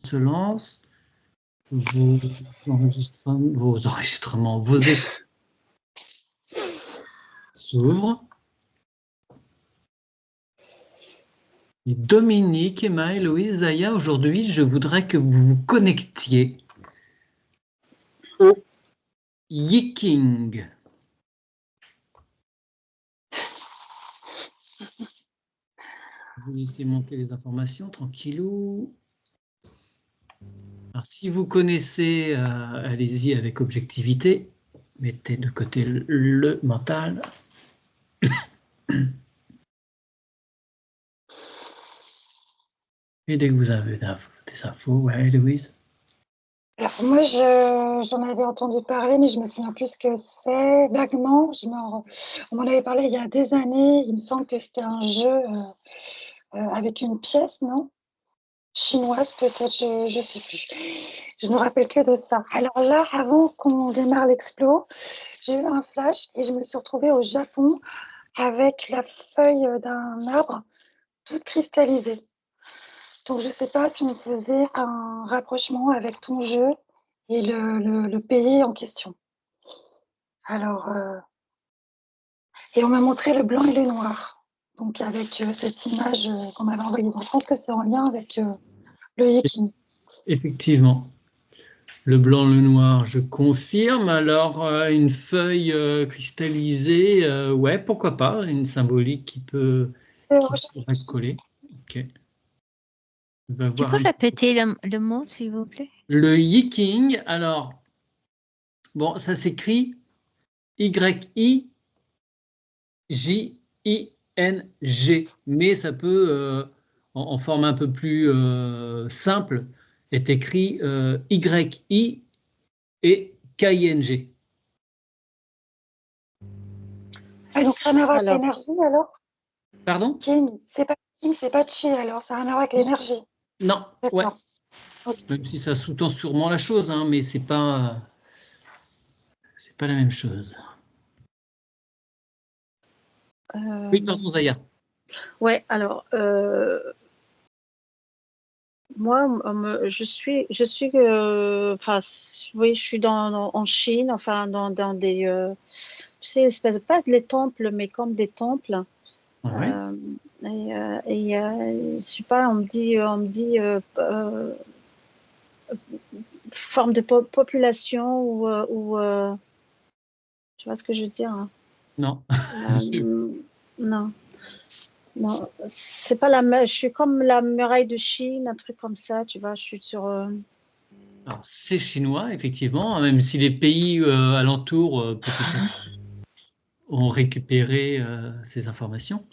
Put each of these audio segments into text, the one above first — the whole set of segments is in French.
se lance. Vos enregistrements, vos écrans s'ouvrent. Et Dominique, Emma, Héloïse, Zaya, aujourd'hui, je voudrais que vous vous connectiez au Yiking. Vous laissez monter les informations, tranquillou. Alors, si vous connaissez, allez-y avec objectivité. Mettez de côté le mental. Et dès que vous avez des infos, ouais, Louise. Alors, moi, j'en avais entendu parler, mais je me souviens plus ce que c'est. Vaguement, on m'en avait parlé il y a des années. Il me semble que c'était un jeu avec une pièce, non? Chinoise, peut-être, je ne sais plus. Je me rappelle que de ça. Alors là, avant qu'on démarre l'explo, j'ai eu un flash et je me suis retrouvée au Japon avec la feuille d'un arbre toute cristallisée. Donc, je ne sais pas si on faisait un rapprochement avec ton jeu et le pays en question. Alors, et on m'a montré le blanc et le noir. Donc, avec cette image qu'on m'avait envoyée. Donc, je pense que c'est en lien avec le Yiking. Effectivement. Le blanc, le noir, je confirme. Alors, une feuille cristallisée, ouais, pourquoi pas, une symbolique qui pourrait coller. Ok. Tu peux répéter le mot, s'il vous plaît? Le Yiking, alors, bon, ça s'écrit Y-I-J-I-N-G, mais ça peut, en forme un peu plus simple, être écrit Y-I et K-I-N-G. Ah, donc ça n'a rien à voir avec l'énergie alors? Pardon? King, c'est pas chi alors, ça n'a rien à voir avec l'énergie. Non, ouais. Okay. Même si ça sous-tend sûrement la chose, hein, mais c'est pas la même chose. Oui, pardon, Zaya. Ouais, alors moi, je suis, enfin, oui, je suis en Chine, enfin, dans des, tu sais, espèce pas les temples, mais comme des temples. Ouais. Je sais pas, on me dit forme de population ou tu vois ce que je veux dire, hein? Non. Non. Non, c'est pas la même. Je suis comme la muraille de Chine, un truc comme ça, tu vois. Je suis sur. Alors, c'est chinois, effectivement, même si les pays alentours ont récupéré ces informations.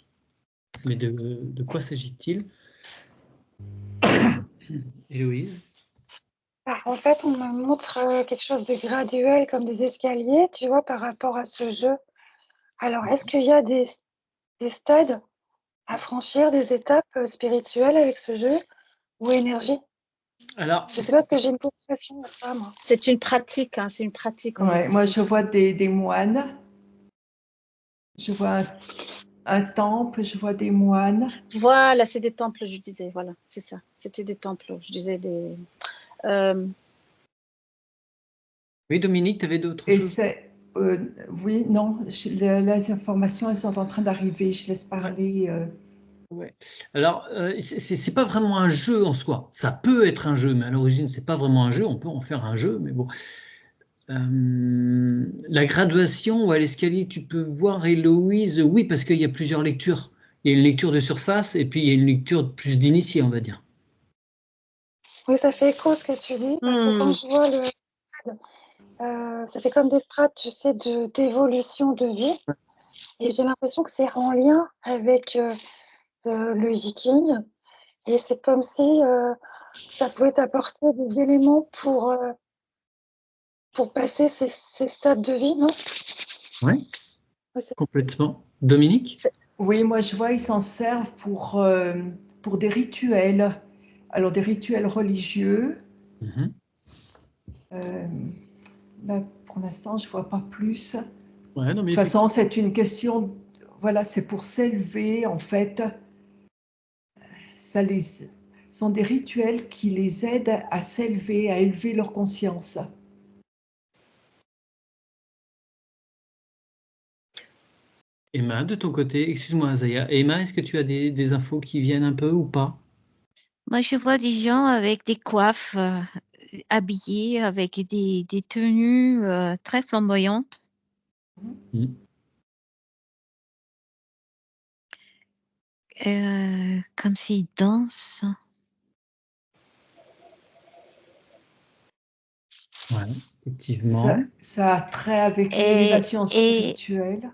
Mais de quoi s'agit-il? Héloïse? En fait, on me montre quelque chose de graduel, comme des escaliers, tu vois, par rapport à ce jeu. Alors, est-ce qu'il y a des stades à franchir, des étapes spirituelles avec ce jeu ou énergie? Alors, je ne sais pas, parce que j'ai une compréhension de ça, moi. C'est une pratique, hein, c'est une pratique. Ouais, moi, je vois des moines. Je vois un temple, je vois des moines. Voilà, c'est des temples, je disais. Voilà, c'est ça. C'était des temples. Je disais des. Oui, Dominique, tu avais d'autres choses? Oui, non, les informations, elles sont en train d'arriver. Je laisse parler. Ouais. Alors, c'est pas vraiment un jeu en soi. Ça peut être un jeu, mais à l'origine, c'est pas vraiment un jeu. On peut en faire un jeu, mais bon. La graduation ou à l'escalier, tu peux voir, Héloïse, oui, parce qu'il y a plusieurs lectures. Il y a une lecture de surface et puis il y a une lecture plus d'initié, on va dire. Oui, ça fait écho ce que tu dis, parce que quand je vois ça fait comme des strates, tu sais, d'évolution de vie. Et j'ai l'impression que c'est en lien avec le Yiking. Et c'est comme si ça pouvait t'apporter des éléments pour passer ces stades de vie, non? Oui, complètement. Dominique? Oui, moi je vois, ils s'en servent pour des rituels. Alors des rituels religieux. Là, pour l'instant, je ne vois pas plus. Ouais, non, mais de toute façon, c'est une question, voilà, c'est pour s'élever, en fait. Ce sont des rituels qui les aident à s'élever, à élever leur conscience. Emma, de ton côté, excuse-moi Zaya, Emma, est-ce que tu as des infos qui viennent un peu ou pas? Moi, je vois des gens avec des coiffes, habillés avec des tenues très flamboyantes. Comme s'ils dansent. Ouais, effectivement. Ça a trait avec Et- l'élévation et- spirituelle.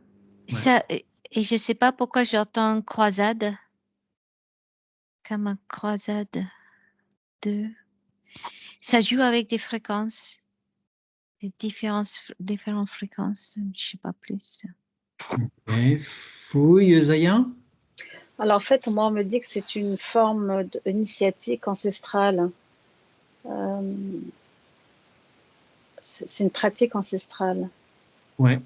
Ça, et je ne sais pas pourquoi j'entends croisade, comme une croisade de... Ça joue avec des fréquences, des différentes fréquences, je ne sais pas plus. Et fouille, Zaya? Alors en fait, moi, on me dit que c'est une forme initiatique ancestrale. C'est une pratique ancestrale. Ouais.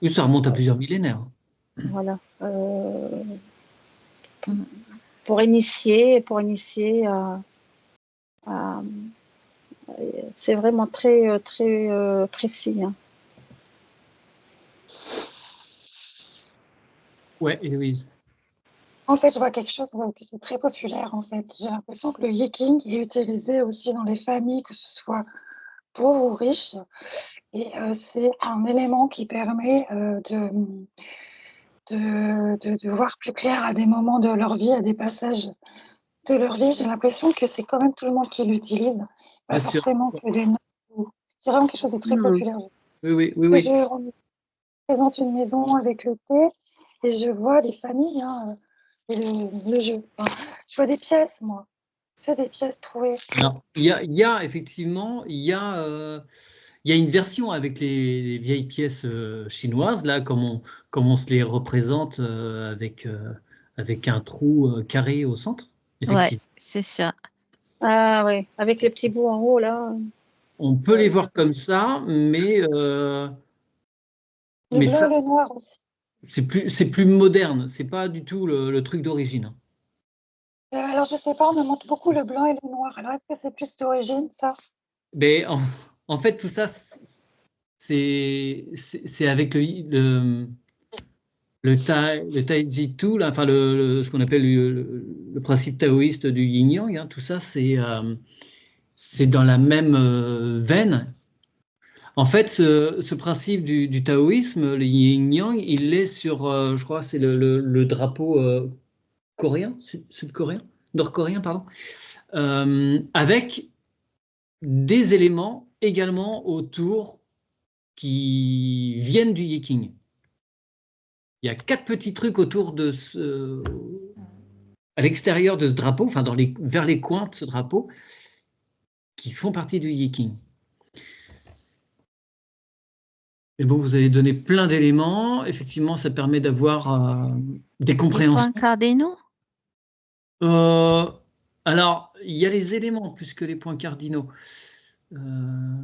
Oui, ça remonte à plusieurs millénaires. Voilà. Pour initier à c'est vraiment très, très précis. Hein. Ouais, Héloïse. En fait, je vois quelque chose qui est très populaire, en fait. J'ai l'impression que le yiking est utilisé aussi dans les familles, que ce soit pauvres ou riches. Et c'est un élément qui permet de voir plus clair à des moments de leur vie, à des passages de leur vie. J'ai l'impression que c'est quand même tout le monde qui l'utilise, pas Bien sûr. forcément que des noms. C'est vraiment quelque chose de très populaire. Oui, oui, oui, oui. Je présente une maison avec le thé et je vois des familles et le jeu. Enfin, je vois des pièces, moi. Je vois des pièces trouvées. Alors, il y a effectivement, il y a une version avec les vieilles pièces chinoises, là, comme on se les représente avec un trou carré au centre. Ouais, Effectivement. c'est ça. Ah oui, avec les petits bouts en haut, là. On peut les voir comme ça, mais Le blanc ça, et le noir aussi. c'est plus moderne. C'est pas du tout le truc d'origine. Alors, je sais pas, on me montre beaucoup le blanc et le noir. Alors, est-ce que c'est plus d'origine, ça? Mais en fait, tout ça, c'est avec le Tai Chi, là, enfin ce qu'on appelle le principe taoïste du yin-yang, hein, tout ça, c'est dans la même veine. En fait, ce principe du taoïsme, le yin-yang, il est sur, je crois, c'est le drapeau coréen, sud-coréen, nord-coréen, pardon, avec des éléments également autour qui viennent du yiking. Il y a 4 petits trucs autour de à l'extérieur de ce drapeau, enfin vers les coins de ce drapeau, qui font partie du yiking. Mais bon, vous avez donné plein d'éléments. Effectivement, ça permet d'avoir des compréhensions. Les points cardinaux? Alors, il y a les éléments plus que les points cardinaux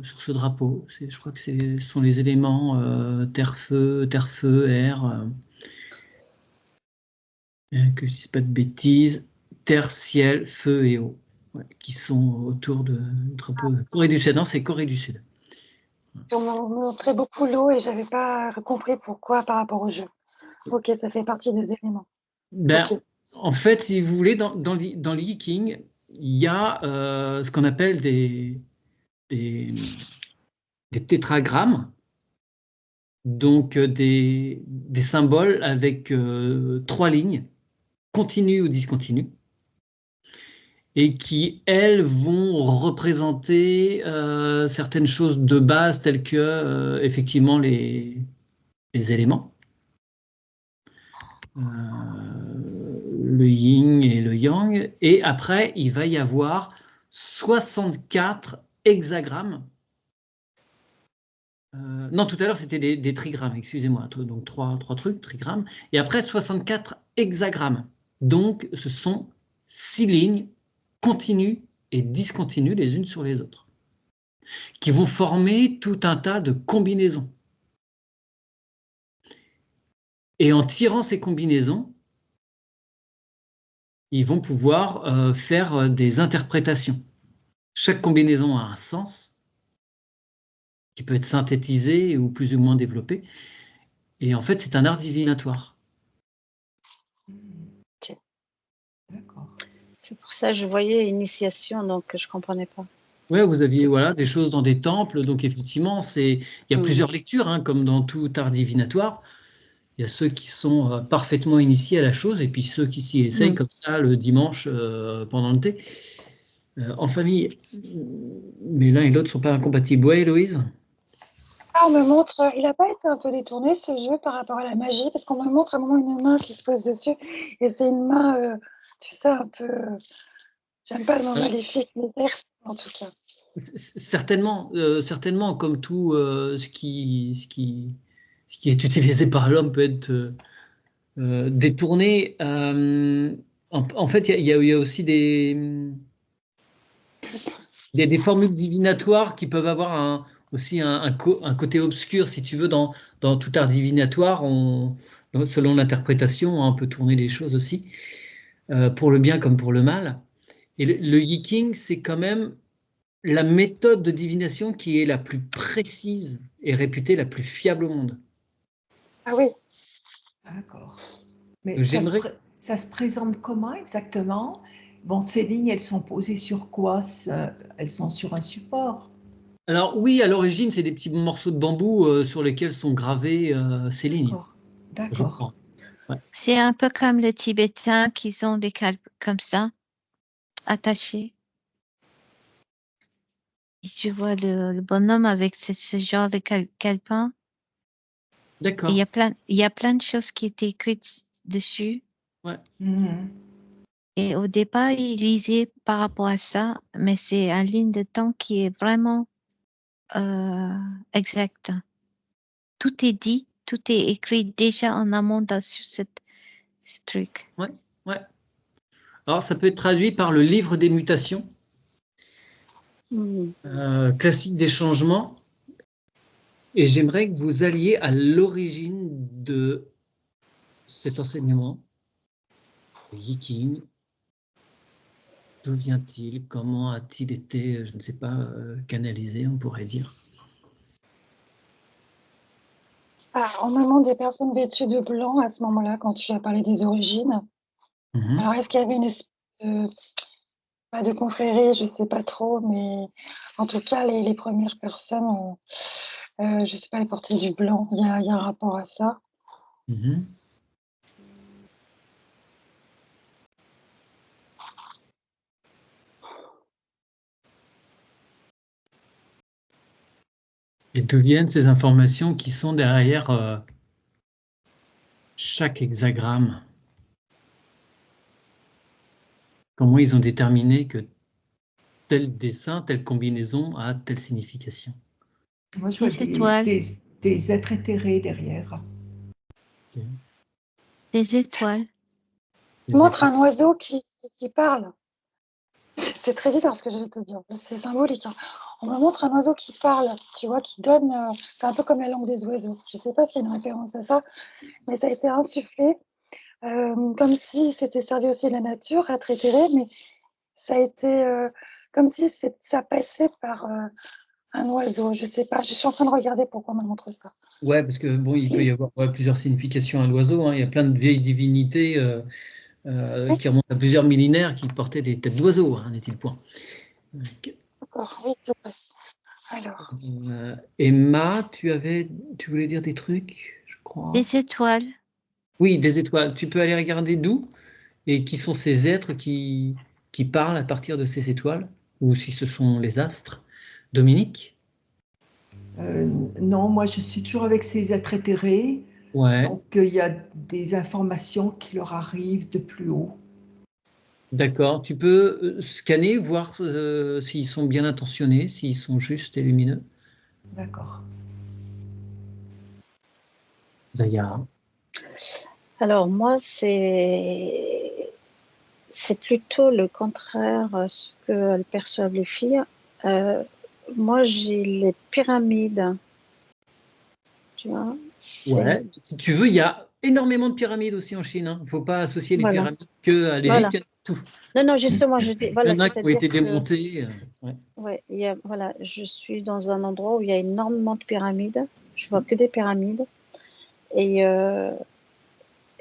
sur ce drapeau. Je crois que ce sont les éléments terre-feu, air. Que je ne dise pas de bêtises. Terre, ciel, feu et eau. Ouais, qui sont autour du drapeau. Corée du Sud. Non, c'est Corée du Sud. On me montrait beaucoup l'eau et j'avais pas compris pourquoi par rapport au jeu. Ok, ça fait partie des éléments. Ben, Ok. en fait, si vous voulez, dans le Yiking, il y a ce qu'on appelle des tétragrammes, donc des symboles avec 3 lignes, continues ou discontinues, et qui, elles, vont représenter certaines choses de base telles que, effectivement, les éléments. Le yin et le yang. Et après, il va y avoir 64 hexagrammes. Non, tout à l'heure, c'était des trigrammes, excusez-moi. Donc, trois trucs, trigrammes. Et après, 64 hexagrammes. Donc, ce sont 6 lignes continues et discontinues les unes sur les autres, qui vont former tout un tas de combinaisons. Et en tirant ces combinaisons, ils vont pouvoir faire des interprétations. Chaque combinaison a un sens qui peut être synthétisé ou plus ou moins développé. Et en fait, c'est un art divinatoire. Ok. D'accord. C'est pour ça que je voyais initiation, donc je ne comprenais pas. Oui, vous aviez des choses dans des temples, donc effectivement, il y a plusieurs lectures, hein, comme dans tout art divinatoire. Il y a ceux qui sont parfaitement initiés à la chose, et puis ceux qui s'y essayent comme ça le dimanche pendant le thé, en famille. Mais l'un et l'autre ne sont pas incompatibles. Oui, Héloïse? Ah, on me montre, il n'a pas été un peu détourné ce jeu par rapport à la magie, parce qu'on me montre à un moment une main qui se pose dessus, et c'est une main, tu sais, un peu, j'aime pas le mot maléfique, mais en tout cas. Certainement, certainement, comme tout ce qui est utilisé par l'homme peut être détourné. En fait, il y a aussi des formules divinatoires qui peuvent avoir aussi un côté obscur, si tu veux, dans tout art divinatoire. Selon l'interprétation, on peut tourner les choses aussi, pour le bien comme pour le mal. Et le Yi-King, c'est quand même la méthode de divination qui est la plus précise et réputée la plus fiable au monde. Ah oui. D'accord. Mais ça se présente comment exactement? Bon, ces lignes, elles sont posées sur quoi? Elles sont sur un support? Alors oui, à l'origine, c'est des petits morceaux de bambou sur lesquels sont gravées ces lignes. D'accord. Ouais. C'est un peu comme les Tibétains qui ont des comme ça, attachés. Et tu vois le bonhomme avec ce genre de calepin. D'accord. Il y a plein de choses qui étaient écrites dessus. Ouais. Et au départ, il lisait par rapport à ça, mais c'est une ligne de temps qui est vraiment exacte. Tout est dit, tout est écrit déjà en amont sur ce truc. Ouais, ouais. Alors, ça peut être traduit par le livre des mutations, classique des changements. Et j'aimerais que vous alliez à l'origine de cet enseignement, le Yi-King. D'où vient-il? Comment a-t-il été, je ne sais pas, canalisé, on pourrait dire? On me demande des personnes vêtues de blanc à ce moment-là, quand tu as parlé des origines. Alors, est-ce qu'il y avait une espèce pas de confrérie, je ne sais pas trop, mais en tout cas, les premières personnes, je ne sais pas, elles portaient du blanc. Il y a un rapport à ça. Et d'où viennent ces informations qui sont derrière chaque hexagramme? Comment ils ont déterminé que tel dessin, telle combinaison a telle signification? Moi, je vois des êtres éthérés derrière. Okay. Des étoiles. Montre un oiseau qui parle. C'est très bizarre ce que je vais te dire. C'est symbolique. Hein. On me montre un oiseau qui parle, tu vois, qui donne. C'est un peu comme la langue des oiseaux. Je ne sais pas s'il y a une référence à ça, mais ça a été insufflé comme si c'était servi aussi de la nature, être éthéré, mais ça a été comme si ça passait par un oiseau. Je ne sais pas. Je suis en train de regarder pourquoi on me montre ça. Ouais, parce que bon, il peut y avoir plusieurs significations à l'oiseau. Hein. Il y a plein de vieilles divinités qui remontent à plusieurs millénaires qui portaient des têtes d'oiseaux, hein, n'est-il point? D'accord, oui, c'est vrai. Alors. Emma, tu voulais dire des trucs, je crois. Des étoiles. Oui, des étoiles. Tu peux aller regarder d'où et qui sont ces êtres qui parlent à partir de ces étoiles, ou si ce sont les astres. Dominique? Non, moi je suis toujours avec ces êtres éthérés. Ouais. Donc il y a des informations qui leur arrivent de plus haut. D'accord. Tu peux scanner, voir s'ils sont bien intentionnés, s'ils sont justes et lumineux. D'accord. Zaya? Alors moi, c'est plutôt le contraire, ce qu'elles perçoivent les filles. Moi, j'ai les pyramides. Tu vois, ouais. Si tu veux, il y a énormément de pyramides aussi en Chine. Il ne faut pas associer les Voilà. pyramides qu'à l'Égypte, Voilà. il y en a tout. Non, justement, je dis, Il y voilà, en a qui ont c'est-à-dire été que, démontés. Ouais. ouais, voilà, je suis dans un endroit où il y a énormément de pyramides. Je vois que des pyramides. Et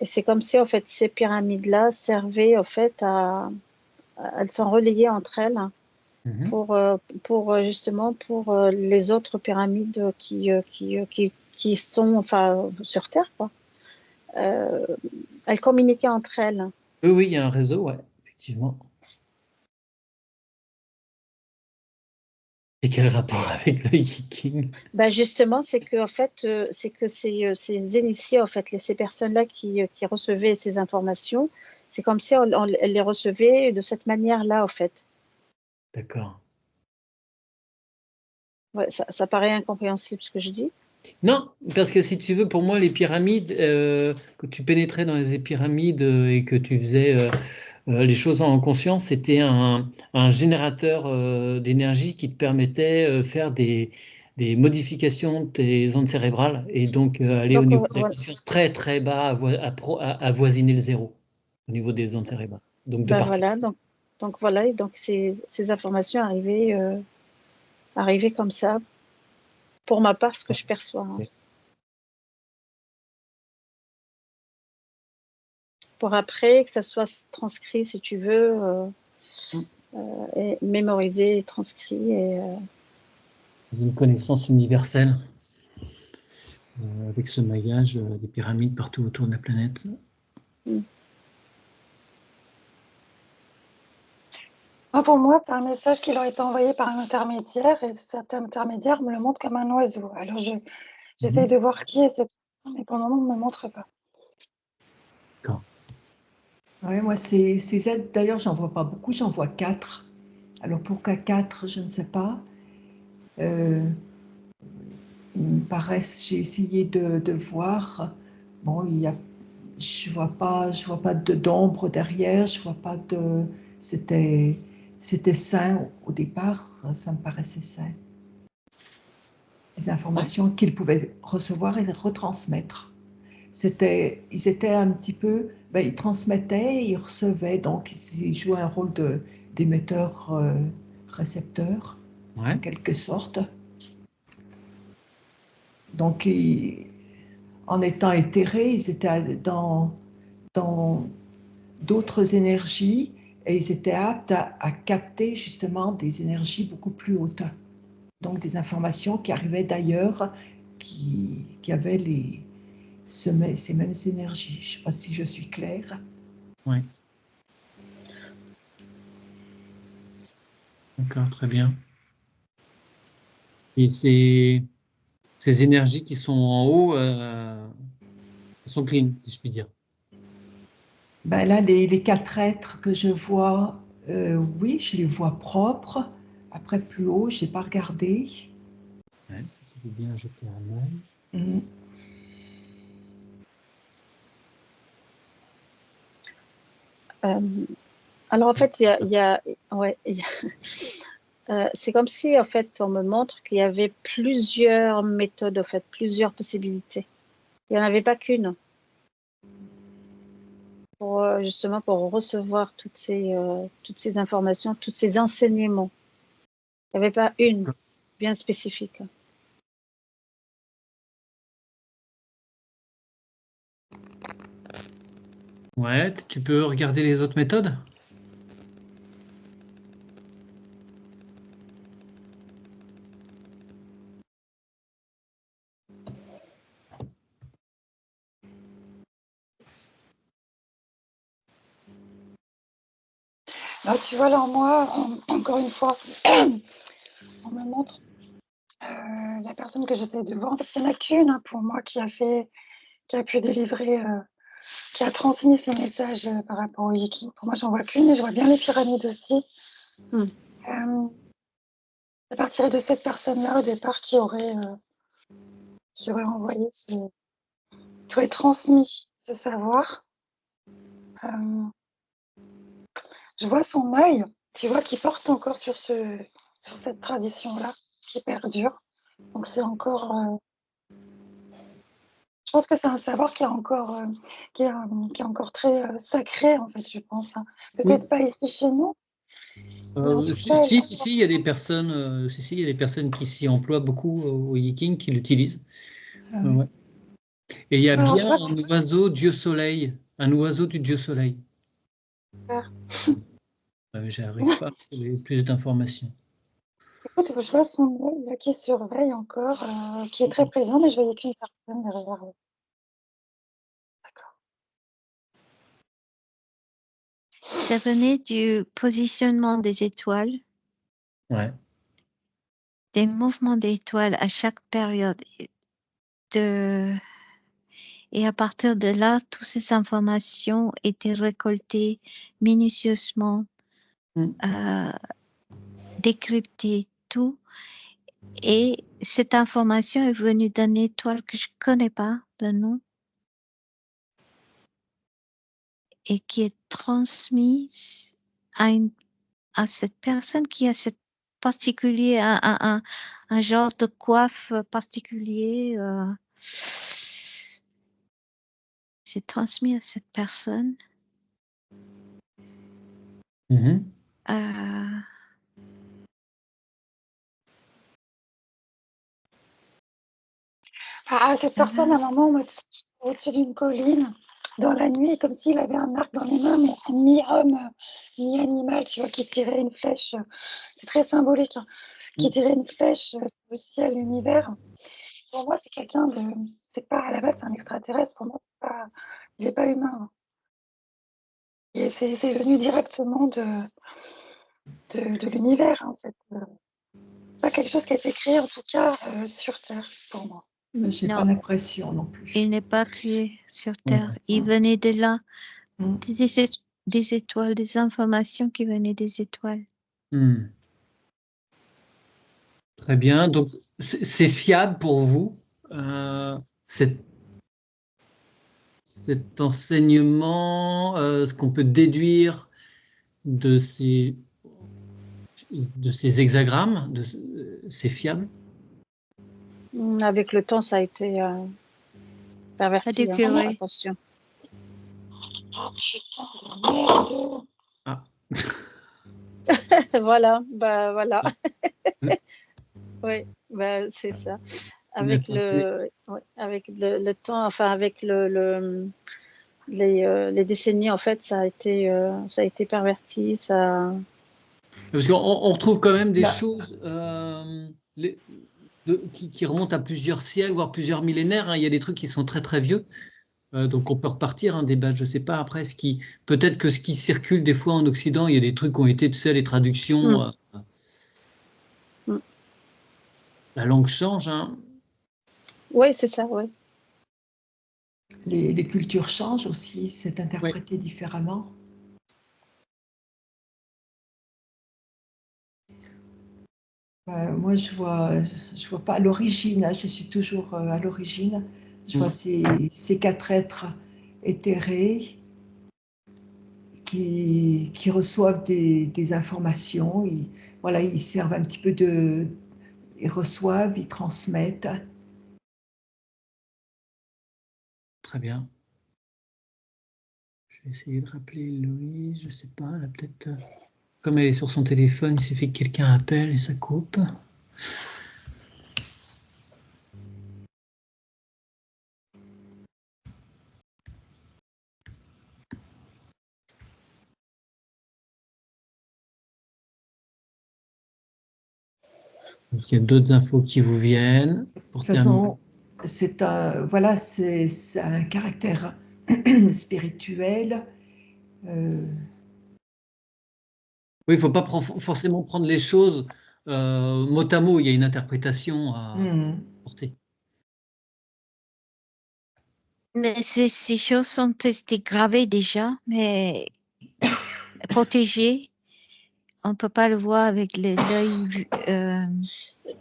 c'est comme si, en fait, ces pyramides-là servaient, en fait, elles sont relayées entre elles pour justement, pour les autres pyramides qui sont, enfin, sur Terre, quoi. Elles communiquaient entre elles. Oui, il y a un réseau, ouais, effectivement. Et quel rapport avec le Yiking? Ben justement, c'est que en fait, ces initiés, en fait, ces personnes-là qui recevaient ces informations, c'est comme si elles les recevaient de cette manière-là, en fait. D'accord. Ouais, ça paraît incompréhensible ce que je dis. Non, parce que si tu veux, pour moi, les pyramides, que tu pénétrais dans les pyramides et que tu faisais les choses en conscience, c'était un générateur d'énergie qui te permettait de faire des modifications de tes ondes cérébrales et donc aller au Donc, niveau de la voilà. conscience très très bas, avoisiner le zéro au niveau des ondes cérébrales. Donc de Ben partir. voilà, donc voilà, et donc ces informations arrivaient comme ça, pour ma part, ce que je perçois. Hein. Pour après, que ça soit transcrit, si tu veux, et mémorisé, transcrit. Une connaissance universelle avec ce maillage des pyramides partout autour de la planète. Pour moi, c'est un message qui leur a été envoyé par un intermédiaire et cet intermédiaire me le montre comme un oiseau. Alors, j'essaye de voir qui est cet oiseau, mais pour le moment, on ne me montre pas. D'accord. Oui, moi, ces aides, d'ailleurs, j'en vois pas beaucoup, j'en vois 4. Alors, pourquoi 4, je ne sais pas. Ils me paraissent, j'ai essayé de voir. Bon, je vois pas d'ombre derrière, je vois pas de. C'était sain au départ, ça me paraissait sain. Les informations qu'ils pouvaient recevoir et retransmettre. Ils étaient un petit peu, ils transmettaient et ils recevaient, donc ils jouaient un rôle d'émetteur-récepteur, en quelque sorte. Donc, en étant éthérés, ils étaient dans d'autres énergies et ils étaient aptes à capter justement des énergies beaucoup plus hautes. Donc, des informations qui arrivaient d'ailleurs, qui avaient ces mêmes énergies. Je ne sais pas si je suis claire. Oui. D'accord, très bien. Et ces énergies qui sont en haut sont clean, si je puis dire. Là, les 4 êtres que je vois, oui, je les vois propres. Après, plus haut, je n'ai pas regardé. Ouais, ça fait bien jeter un œil. Alors en fait, c'est comme si en fait on me montre qu'il y avait plusieurs méthodes, en fait, plusieurs possibilités. Il n'y en avait pas qu'une pour justement pour recevoir toutes ces informations, tous ces enseignements. Il n'y avait pas une bien spécifique. Ouais, tu peux regarder les autres méthodes? Tu vois, là, moi, encore une fois, on me montre la personne que j'essaie de voir. En fait, il n'y en a qu'une pour moi qui a pu délivrer, qui a transmis ce message par rapport au Yiki. Pour moi, j'en vois qu'une et je vois bien les pyramides aussi. Ça partirait de cette personne-là au départ qui aurait envoyé qui aurait transmis ce savoir. Je vois son œil, tu vois, qui porte encore sur cette tradition-là, qui perdure. Donc c'est encore, pense que c'est un savoir qui est encore, qui est encore très sacré, en fait, je pense. Hein. Oui. Peut-être pas ici chez nous, mais en tout cas, Si, il y a des personnes, il y a des personnes qui s'y emploient beaucoup au Yiking, qui l'utilisent. Ah oui. Ouais. Et il y a alors, je bien vois que un oiseau Dieu Soleil, un oiseau du Dieu Soleil. J'arrive pas à trouver plus d'informations. écoute, je vois son œil là, qui surveille encore, qui est très présent, mais je voyais qu'une personne derrière. D'accord. Ça venait du positionnement des étoiles, Ouais. des mouvements d'étoiles à chaque période. Et à partir de là, toutes ces informations étaient récoltées minutieusement, Mm. décryptées, tout. Et cette information est venue d'une étoile que je ne connais pas le nom et qui est transmise à cette personne qui a cette particulier, un genre de coiffe particulier. C'est transmis à cette personne. Mhm. Cette personne, à un moment, au-dessus d'une colline, dans la nuit, comme s'il avait un arc dans les mains, mais mi-homme, mi-animal, tu vois, qui tirait une flèche. C'est très symbolique, hein, qui tirait une flèche au ciel, l'univers. Pour moi, c'est quelqu'un de. C'est pas, à la base, c'est un extraterrestre. Pour moi, c'est pas, il n'est pas humain. Hein. Et c'est venu directement de l'univers. Hein, c'est pas quelque chose qui a été créé, en tout cas, sur Terre, pour moi. Mais j'ai pas Non, l'impression non plus. il n'est pas créé sur Ouais. Terre. Il venait de là, Mm. des étoiles, des informations qui venaient des étoiles. Mm. Très bien. Donc, c'est fiable pour vous, cet enseignement, ce qu'on peut déduire de ces hexagrammes, c'est fiable? Avec le temps, ça a été perverti. Hein. Adéquat. Attention. Oh putain de merde! Ah. Voilà, bah voilà. Mm. Oui, bah, c'est ça. Avec D'accord. avec le temps, enfin avec les décennies, en fait, ça a été perverti. Ça. Parce qu'on retrouve quand même des Là, choses qui remontent à plusieurs siècles, voire plusieurs millénaires. Hein. Il y a des trucs qui sont très très vieux. Donc on peut repartir un débat, je ne sais pas après peut-être que ce qui circule des fois en Occident, il y a des trucs qui ont été, tu sais, les traductions, la langue change. Hein. Oui, c'est ça, oui. les cultures changent aussi, c'est Oui. interprété différemment. Moi, je vois pas à l'origine, hein, je suis toujours à l'origine. Je vois ces quatre êtres éthérés qui reçoivent des informations. Voilà, ils servent un petit peu ils reçoivent, ils transmettent. Très bien. Je vais essayer de rappeler Louise, je ne sais pas, elle a peut-être. Comme elle est sur son téléphone, il suffit que quelqu'un appelle et ça coupe. Il y a d'autres infos qui vous viennent. De Pour toute terminer. façon, c'est un caractère spirituel. Oui, il ne faut pas forcément prendre les choses mot à mot, il y a une interprétation à porter. Mais ces choses sont été gravées déjà, mais protégées. On ne peut pas le voir avec l'œil,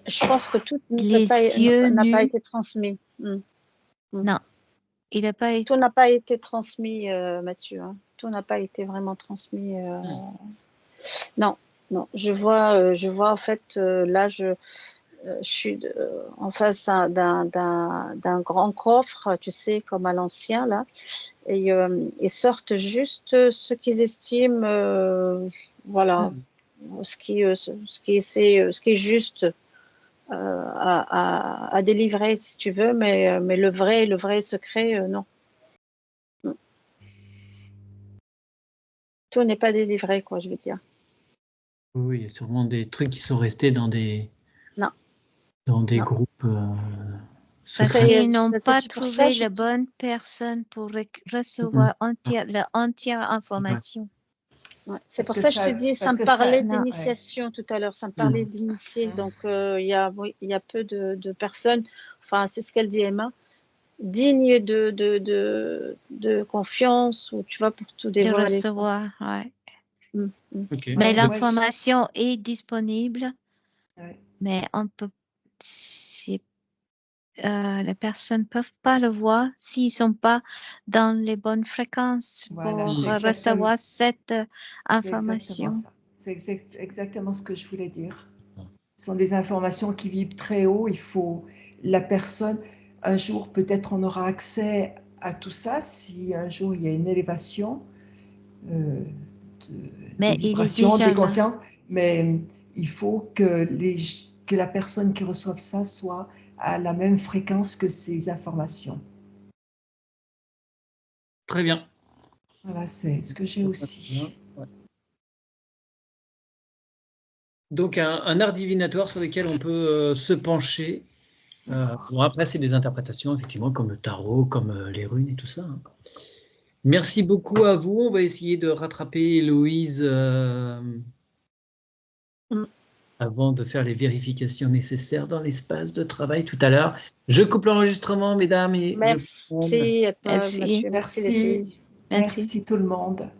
Je pense que tout les yeux n'a pas nus. été transmis. Non, il n'a pas été. Tout n'a pas été transmis, Mathieu. Hein. Tout n'a pas été vraiment transmis. Non, non. Je vois en fait, là, je suis en face d'un grand coffre, tu sais, comme à l'ancien, là, et ils sortent juste ce qu'ils estiment, voilà, ce qui est juste à délivrer, si tu veux, mais le vrai secret, non. Tout n'est pas délivré, quoi, je veux dire. Oui, il y a sûrement des trucs qui sont restés dans des, Non. dans des Non. groupes Parce secrets. qu'ils n'ont pas C'est pour ça trouvé que la bonne personne pour recevoir la entière information. Ouais, c'est Parce pour que ça que je te dis, ça me parlait non, d'initiation tout à l'heure, ça me parlait d'initier. Donc, il y a peu de personnes, enfin, c'est ce qu'elle dit, Emma, dignes de confiance, ou tu vois, pour tout de dévoiler. recevoir, ouais. Ok. Mais Ouais, l'information est disponible, ouais. mais on peut, les personnes ne peuvent pas le voir s'ils ne sont pas dans les bonnes fréquences Voilà, pour c'est exactement, recevoir cette c'est information. exactement ça. C'est exactement ce que je voulais dire. Ce sont des informations qui vibrent très haut. Il faut la personne. Un jour, peut-être, on aura accès à tout ça si un jour il y a une élévation Mais des il est vibrations, déjà des là. consciences. Mais il faut que la personne qui reçoive ça soit à la même fréquence que ces informations. Très bien. Voilà, c'est ce que j'ai aussi. Ouais. Donc, un art divinatoire sur lequel on peut se pencher. Bon, après, c'est des interprétations, effectivement, comme le tarot, comme les runes et tout ça. Merci beaucoup à vous. On va essayer de rattraper Héloïse avant de faire les vérifications nécessaires dans l'espace de travail tout à l'heure. Je coupe l'enregistrement, mesdames. Merci à toi, Merci. Mathieu. Merci les filles. Merci tout le monde.